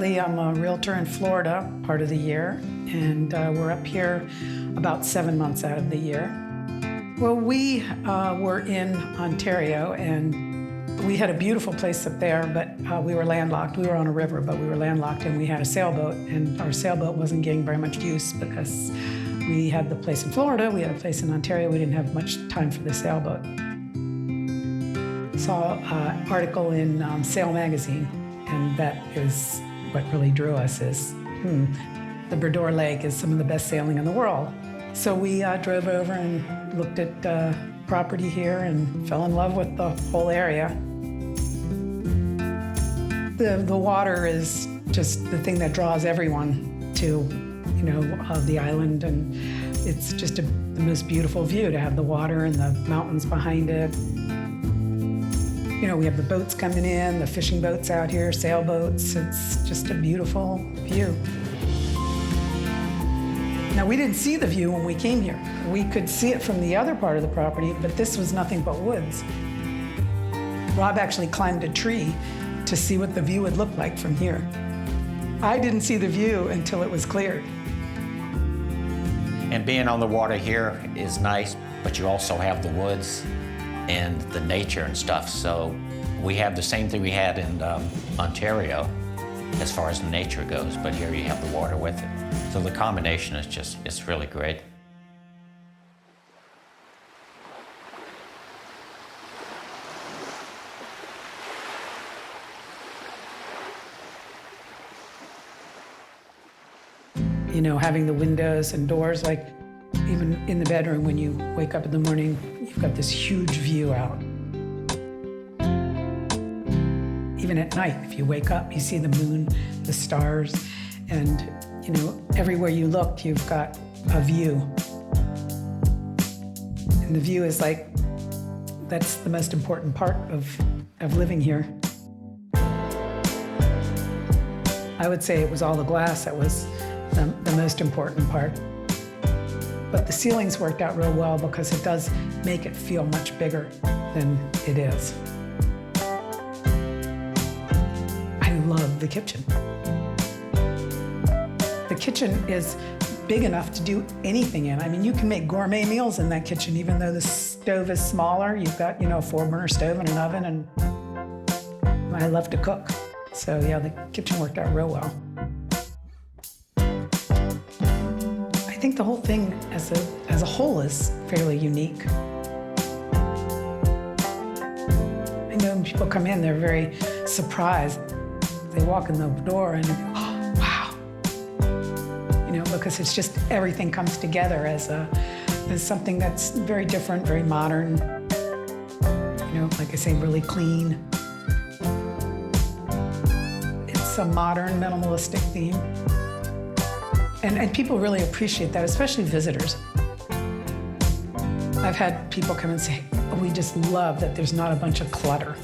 Currently, I'm a realtor in Florida part of the year, and we're up here about 7 months out of the year. Well, we were in Ontario, and we had a beautiful place up there, but we were landlocked. We were on a river, but we were landlocked, and we had a sailboat, and our sailboat wasn't getting very much use because we had the place in Florida, we had a place in Ontario, we didn't have much time for the sailboat. Saw an article in Sail magazine, and that is what really drew us is, the Bredor Lake is some of the best sailing in the world. So we drove over and looked at property here and fell in love with the whole area. The water is just the thing that draws everyone to, the island, and it's just the most beautiful view to have the water and the mountains behind it. We have the boats coming in, the fishing boats out here, sailboats. It's just a beautiful view. Now, we didn't see the view when we came here. We could see it from the other part of the property, but this was nothing but woods. Rob actually climbed a tree to see what the view would look like from here. I didn't see the view until it was cleared. And being on the water here is nice, but you also have the woods and the nature and stuff. So we have the same thing we had in Ontario as far as the nature goes, but here you have the water with it. So the combination is it's really great. Having the windows and doors, like even in the bedroom when you wake up in the morning, you've got this huge view out. Even at night, if you wake up, you see the moon, the stars, and everywhere you look, you've got a view. And the view is that's the most important part of living here. I would say it was all the glass that was the most important part. But the ceilings worked out real well because it does make it feel much bigger than it is. I love the kitchen. The kitchen is big enough to do anything in. I mean, you can make gourmet meals in that kitchen, even though the stove is smaller. You've got, a 4-burner stove and an oven, and I love to cook. So yeah, the kitchen worked out real well. I think the whole thing as a whole is fairly unique. I know when people come in, they're very surprised. They walk in the door and they go, oh, wow. Because it's just everything comes together as something that's very different, very modern. Like I say, really clean. It's a modern, minimalistic theme. And people really appreciate that, especially visitors. I've had people come and say, oh, we just love that there's not a bunch of clutter.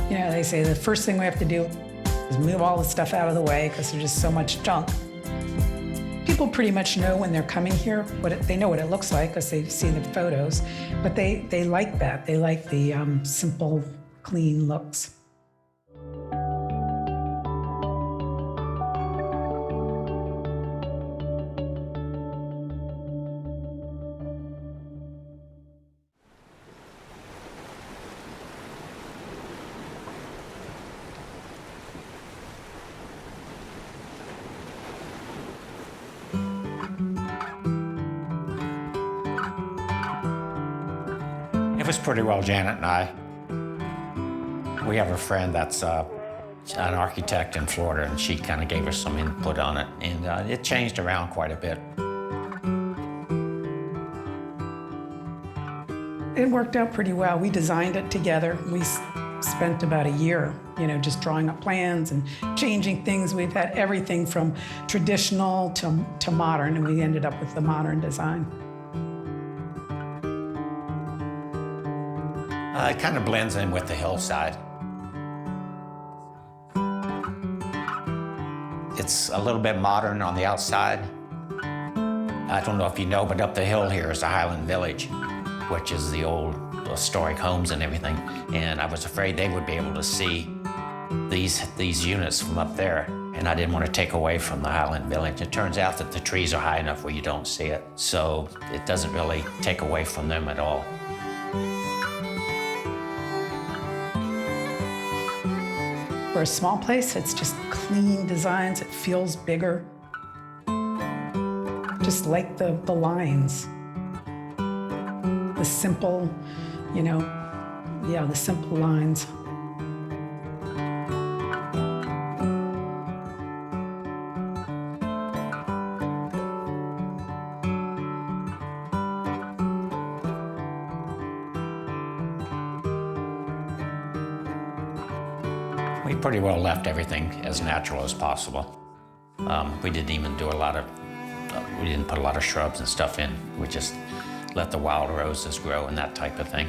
They say the first thing we have to do is move all the stuff out of the way because there's just so much junk. People pretty much know when they're coming here, they know what it looks like because they see the photos, but they like that. They like the simple, clean looks. It was pretty well Janet and I. We have a friend that's an architect in Florida, and she kind of gave us some input on it, and it changed around quite a bit. It worked out pretty well. We designed it together. We spent about a year, just drawing up plans and changing things. We've had everything from traditional to modern, and we ended up with the modern design. It kind of blends in with the hillside. It's a little bit modern on the outside. I don't know if you know, but up the hill here is the Highland Village, which is the old historic homes and everything. And I was afraid they would be able to see these units from up there. And and I didn't want to take away from the Highland Village. It turns out that the trees are high enough where you don't see it, so it doesn't really take away from them at all. For a small place, it's just clean designs. It feels bigger. Just like the lines. The simple, the simple lines. We pretty well left everything as natural as possible. We didn't even do we didn't put a lot of shrubs and stuff in. We just let the wild roses grow and that type of thing.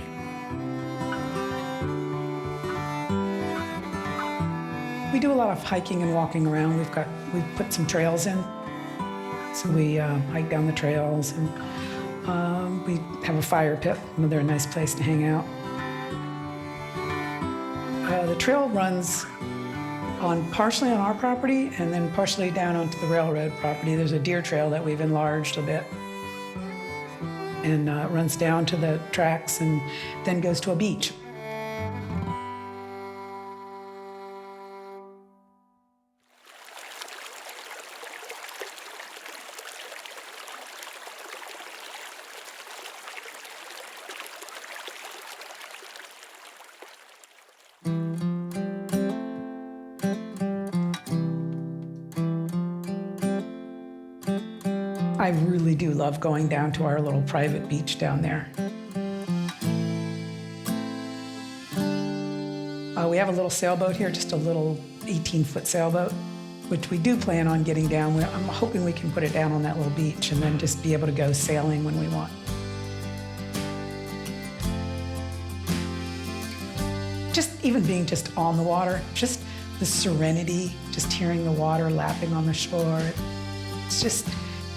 We do a lot of hiking and walking around. We've put some trails in. So we hike down the trails, and we have a fire pit, another nice place to hang out. The trail runs partially on our property and then partially down onto the railroad property. There's a deer trail that we've enlarged a bit, and it runs down to the tracks and then goes to a beach. I really do love going down to our little private beach down there. We have a little sailboat here, just a little 18-foot sailboat, which we do plan on getting down. I'm hoping we can put it down on that little beach and then just be able to go sailing when we want. Just even being just on the water, just the serenity, just hearing the water lapping on the shore. It's just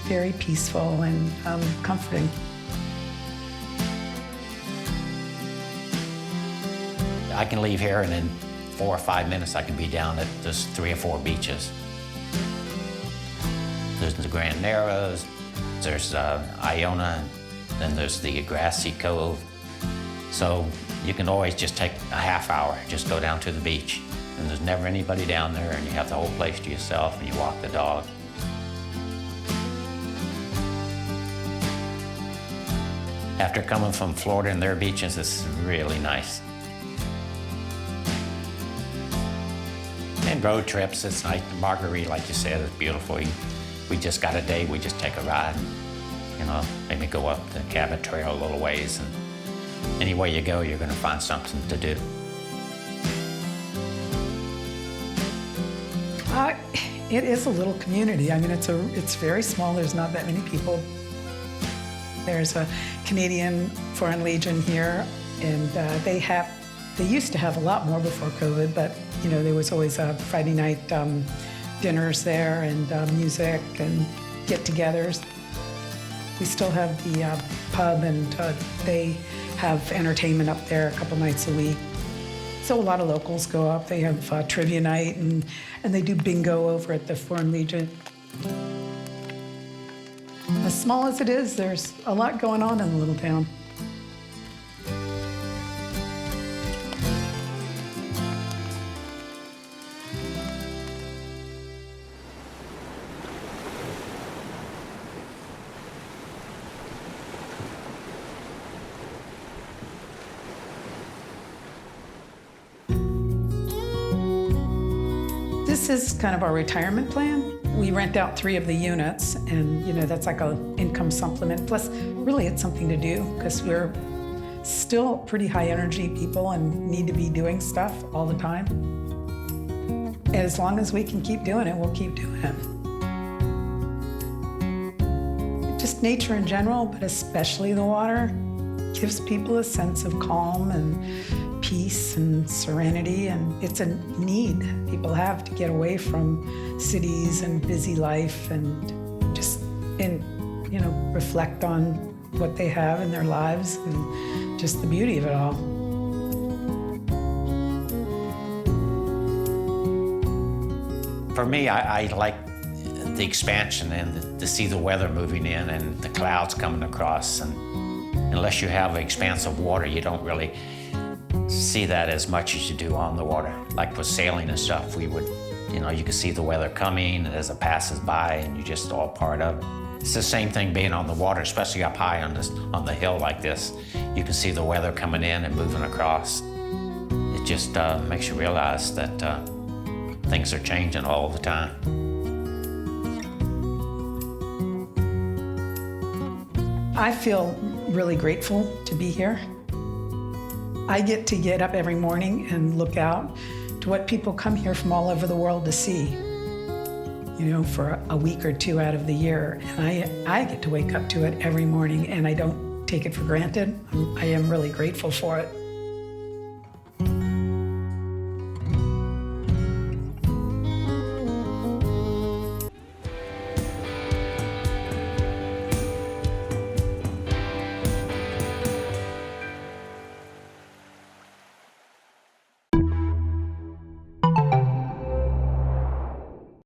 very peaceful and comforting. I can leave here and in 4 or 5 minutes I can be down at just 3 or 4 beaches. There's the Grand Narrows, there's Iona, then there's the Grassy Cove. So you can always just take a half hour, just go down to the beach. And there's never anybody down there, and you have the whole place to yourself, and you walk the dog. After coming from Florida and their beaches, this is really nice. And road trips, it's nice. Marguerite, like you said, is beautiful. We just got a day, we just take a ride, maybe go up the Cabot Trail a little ways, and anywhere you go, you're gonna find something to do. It is a little community. I mean, it's very small. There's not that many people. There's a Canadian Foreign Legion here, and they used to have a lot more before COVID, but there was always Friday night dinners there and music and get-togethers. We still have the pub, and they have entertainment up there a couple nights a week. So a lot of locals go up. They have trivia night, and they do bingo over at the Foreign Legion. As small as it is, there's a lot going on in the little town. This is kind of our retirement plan. We rent out 3 of the units, and that's like an income supplement. Plus, really, it's something to do because we're still pretty high energy people and need to be doing stuff all the time. As long as we can keep doing it, we'll keep doing it. Just nature in general, but especially the water, gives people a sense of calm and peace and serenity, and it's a need people have to get away from cities and busy life and just reflect on what they have in their lives and just the beauty of it all. For me, I like the expansion and to see the weather moving in and the clouds coming across. And unless you have an expanse of water, you don't really see that as much as you do on the water. Like with sailing and stuff, we would, you can see the weather coming as it passes by, and you're just all part of it. It's the same thing being on the water, especially up high on the hill like this. You can see the weather coming in and moving across. It just makes you realize that things are changing all the time. I feel really grateful to be here. I get up every morning and look out to what people come here from all over the world to see, for a week or two out of the year. And I get to wake up to it every morning, and I don't take it for granted. I am really grateful for it.